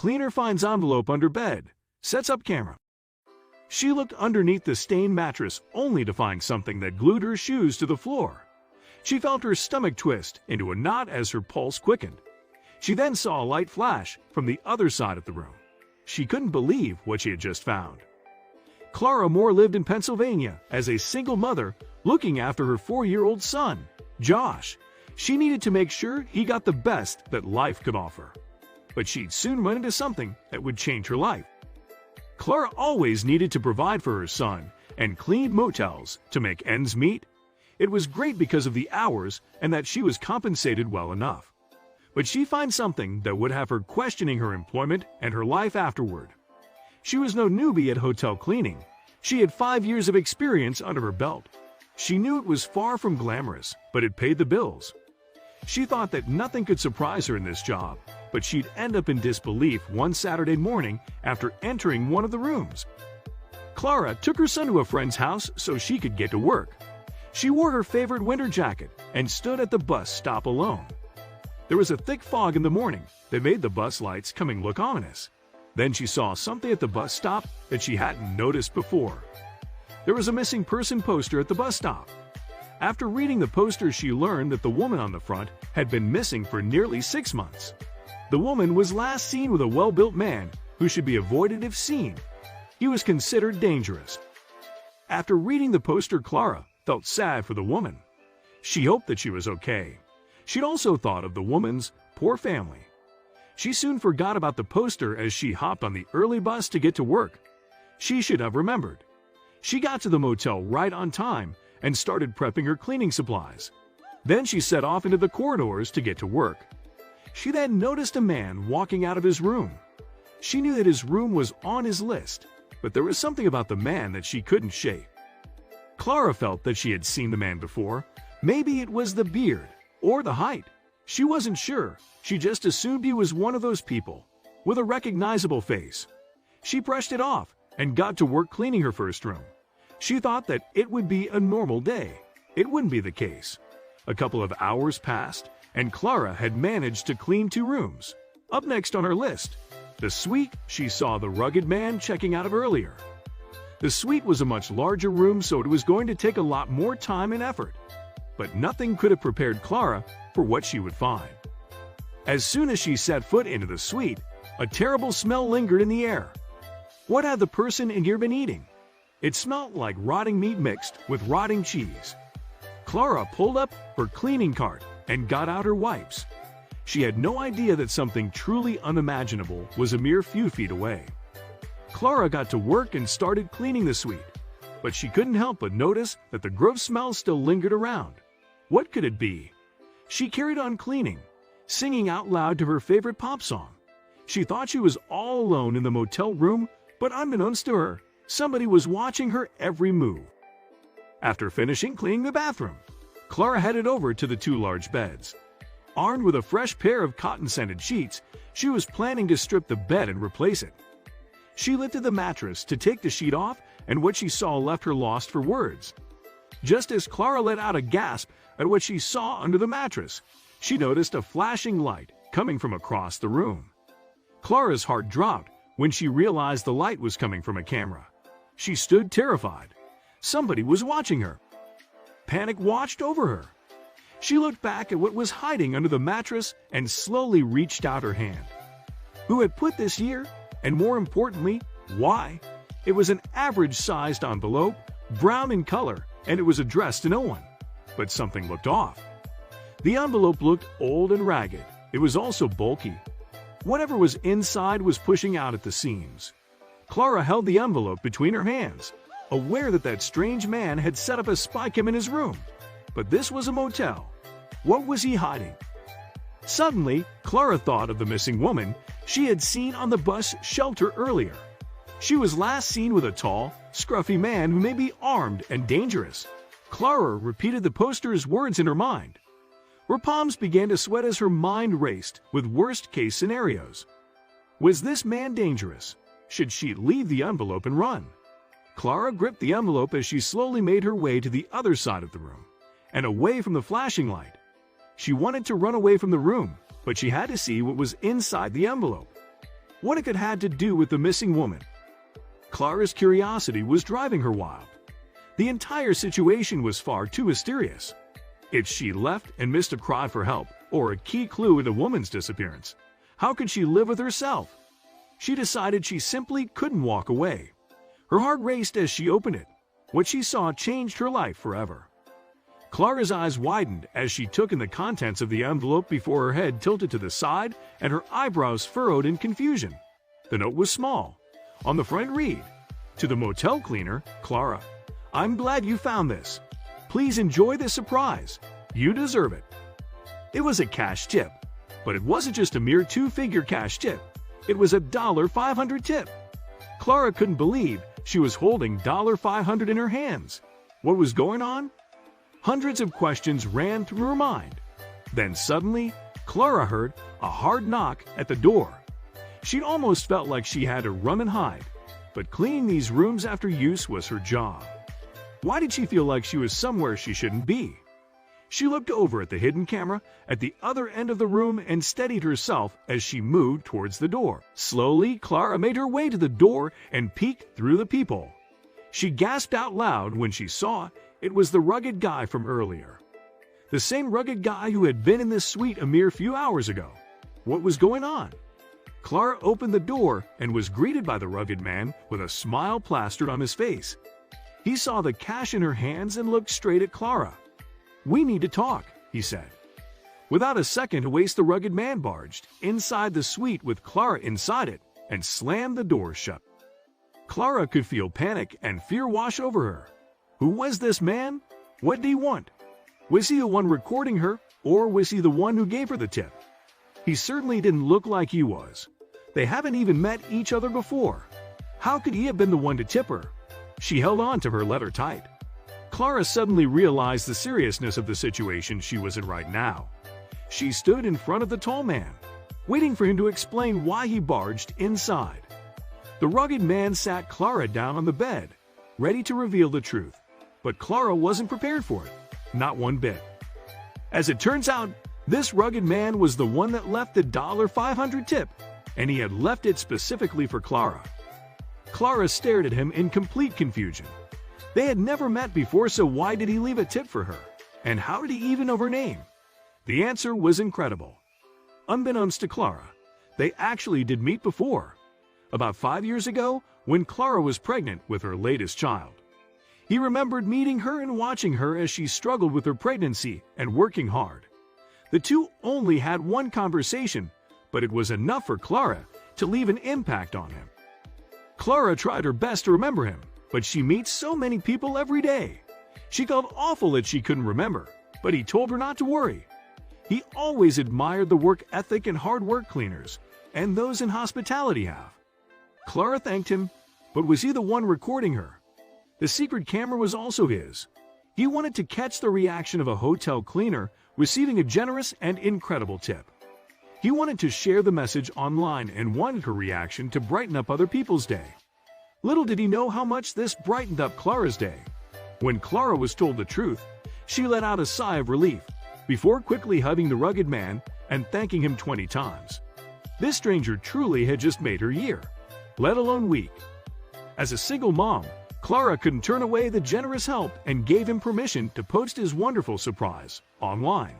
Cleaner finds envelope under bed. Sets up camera. She looked underneath the stained mattress only to find something that glued her shoes to the floor. She felt her stomach twist into a knot as her pulse quickened. She then saw a light flash from the other side of the room. She couldn't believe what she had just found. Clara Moore lived in Pennsylvania as a single mother looking after her 4-year-old son, Josh. She needed to make sure he got the best that life could offer. But she'd soon run into something that would change her life. Clara always needed to provide for her son and cleaned motels to make ends meet. It was great because of the hours and that she was compensated well enough. But she found something that would have her questioning her employment and her life afterward. She was no newbie at hotel cleaning. She had 5 years of experience under her belt. She knew it was far from glamorous, but it paid the bills. She thought that nothing could surprise her in this job, but she'd end up in disbelief one Saturday morning after entering one of the rooms. Clara took her son to a friend's house so she could get to work. She wore her favorite winter jacket and stood at the bus stop alone. There was a thick fog in the morning that made the bus lights coming look ominous. Then she saw something at the bus stop that she hadn't noticed before. There was a missing person poster at the bus stop. After reading the poster, she learned that the woman on the front had been missing for nearly 6 months. The woman was last seen with a well-built man who should be avoided if seen. He was considered dangerous. After reading the poster, Clara felt sad for the woman. She hoped that she was okay. She'd also thought of the woman's poor family. She soon forgot about the poster as she hopped on the early bus to get to work. She should have remembered. She got to the motel right on time and started prepping her cleaning supplies. Then she set off into the corridors to get to work. She then noticed a man walking out of his room. She knew that his room was on his list, but there was something about the man that she couldn't shake. Clara felt that she had seen the man before. Maybe it was the beard or the height. She wasn't sure. She just assumed he was one of those people with a recognizable face. She brushed it off and got to work cleaning her first room. She thought that it would be a normal day. It wouldn't be the case. A couple of hours passed, and Clara had managed to clean 2 rooms. Up next on her list, the suite she saw the rugged man checking out of earlier. The suite was a much larger room, so it was going to take a lot more time and effort. But nothing could have prepared Clara for what she would find. As soon as she set foot into the suite, a terrible smell lingered in the air. What had the person in here been eating? It smelled like rotting meat mixed with rotting cheese. Clara pulled up her cleaning cart and got out her wipes. She had no idea that something truly unimaginable was a mere few feet away. Clara got to work and started cleaning the suite, but she couldn't help but notice that the gross smell still lingered around. What could it be? She carried on cleaning, singing out loud to her favorite pop song. She thought she was all alone in the motel room, but unbeknownst to her, somebody was watching her every move. After finishing cleaning the bathroom, Clara headed over to the 2 large beds. Armed with a fresh pair of cotton-scented sheets, she was planning to strip the bed and replace it. She lifted the mattress to take the sheet off, and what she saw left her lost for words. Just as Clara let out a gasp at what she saw under the mattress, she noticed a flashing light coming from across the room. Clara's heart dropped when she realized the light was coming from a camera. She stood terrified. Somebody was watching her. Panic watched over her. She looked back at what was hiding under the mattress and slowly reached out her hand. Who had put this here? And more importantly, why? It was an average-sized envelope, brown in color, and it was addressed to no one. But something looked off. The envelope looked old and ragged. It was also bulky. Whatever was inside was pushing out at the seams. Clara held the envelope between her hands, aware that that strange man had set up a spy cam in his room. But this was a motel. What was he hiding? Suddenly, Clara thought of the missing woman she had seen on the bus shelter earlier. She was last seen with a tall, scruffy man who may be armed and dangerous. Clara repeated the poster's words in her mind. Her palms began to sweat as her mind raced with worst-case scenarios. Was this man dangerous? Should she leave the envelope and run? Clara gripped the envelope as she slowly made her way to the other side of the room and away from the flashing light. She wanted to run away from the room, but she had to see what was inside the envelope. what it could have to do with the missing woman. Clara's curiosity was driving her wild. The entire situation was far too mysterious. If she left and missed a cry for help or a key clue in the woman's disappearance, how could she live with herself? She decided she simply couldn't walk away. Her heart raced as she opened it. What she saw changed her life forever. Clara's eyes widened as she took in the contents of the envelope before her head tilted to the side and her eyebrows furrowed in confusion. The note was small. On the front read, "To the motel cleaner, Clara. I'm glad you found this. Please enjoy this surprise. You deserve it." It was a cash tip, but it wasn't just a mere two-figure cash tip. It was a $500 tip. Clara couldn't believe she was holding $500 in her hands. What was going on? Hundreds of questions ran through her mind. Then suddenly, Clara heard a hard knock at the door. She'd almost felt like she had to run and hide, but cleaning these rooms after use was her job. Why did she feel like she was somewhere she shouldn't be? She looked over at the hidden camera at the other end of the room and steadied herself as she moved towards the door. Slowly, Clara made her way to the door and peeked through the peephole. She gasped out loud when she saw it was the rugged guy from earlier. The same rugged guy who had been in this suite a mere few hours ago. What was going on? Clara opened the door and was greeted by the rugged man with a smile plastered on his face. He saw the cash in her hands and looked straight at Clara. "We need to talk," he said. Without a second to waste, the rugged man barged inside the suite with Clara inside it and slammed the door shut. Clara could feel panic and fear wash over her. Who was this man? What did he want? Was he the one recording her, or was he the one who gave her the tip? He certainly didn't look like he was. They haven't even met each other before. How could he have been the one to tip her? She held on to her letter tight. Clara suddenly realized the seriousness of the situation she was in right now. She stood in front of the tall man, waiting for him to explain why he barged inside. The rugged man sat Clara down on the bed, ready to reveal the truth. But Clara wasn't prepared for it, not one bit. As it turns out, this rugged man was the one that left the $500 tip, and he had left it specifically for Clara. Clara stared at him in complete confusion. They had never met before, so why did he leave a tip for her? And how did he even know her name? The answer was incredible. Unbeknownst to Clara, they actually did meet before. About 5 years ago, when Clara was pregnant with her latest child. He remembered meeting her and watching her as she struggled with her pregnancy and working hard. The two only had one conversation, but it was enough for Clara to leave an impact on him. Clara tried her best to remember him, but she meets so many people every day. She felt awful that she couldn't remember, but he told her not to worry. He always admired the work ethic and hard work cleaners and those in hospitality have. Clara thanked him, but was he the one recording her? The secret camera was also his. He wanted to catch the reaction of a hotel cleaner receiving a generous and incredible tip. He wanted to share the message online and wanted her reaction to brighten up other people's day. Little did he know how much this brightened up Clara's day. When Clara was told the truth, she let out a sigh of relief, before quickly hugging the rugged man and thanking him 20 times. This stranger truly had just made her year, let alone week. As a single mom, Clara couldn't turn away the generous help and gave him permission to post his wonderful surprise online.